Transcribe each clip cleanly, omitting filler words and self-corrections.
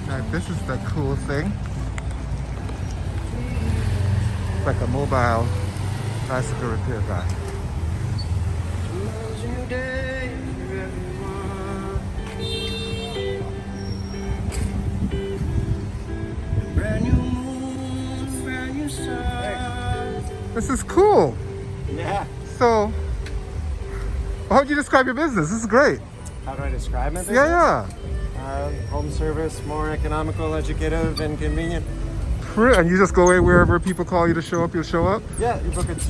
Now this is the cool thing. It's like a mobile bicycle repair guy. This is cool. Yeah. So, how would you describe your business? This is great. How do I describe my business? Yeah. Home service, more economical, educative, and convenient. And you just go away wherever people call you to show up, you'll show up? Yeah, you book an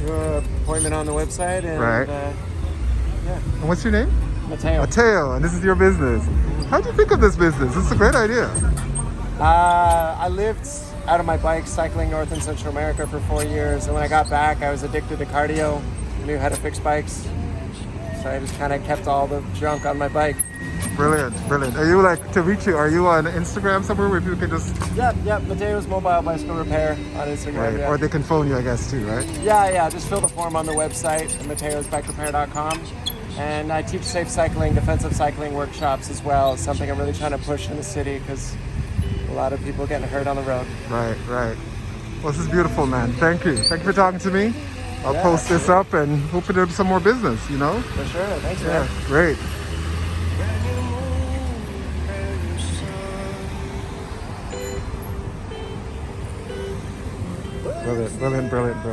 appointment on the website. And, Right. Yeah. And what's your name? Matteo. Matteo, and this is your business. How'd you think of this business? It's a great idea. I lived out of my bike cycling North and Central America for 4 years, and when I got back, I was addicted to cardio. I knew how to fix bikes, so I just kind of kept all the junk on my bike. Brilliant. Are you like, to reach you, are you on Instagram somewhere where people can just... Yeah, Mateo's Mobile Bicycle Repair on Instagram. Right. Yeah. Or they can phone you, I guess, too, right? Yeah, just fill the form on the website, mateosbikerepair.com. And I teach safe cycling, defensive cycling workshops as well. It's something I'm really trying to push in the city because a lot of people getting hurt on the road. Right. Well, this is beautiful, man. Thank you for talking to me. I'll post this up and hope to do some more business, you know? For sure. Thanks, man. Great. Brilliant.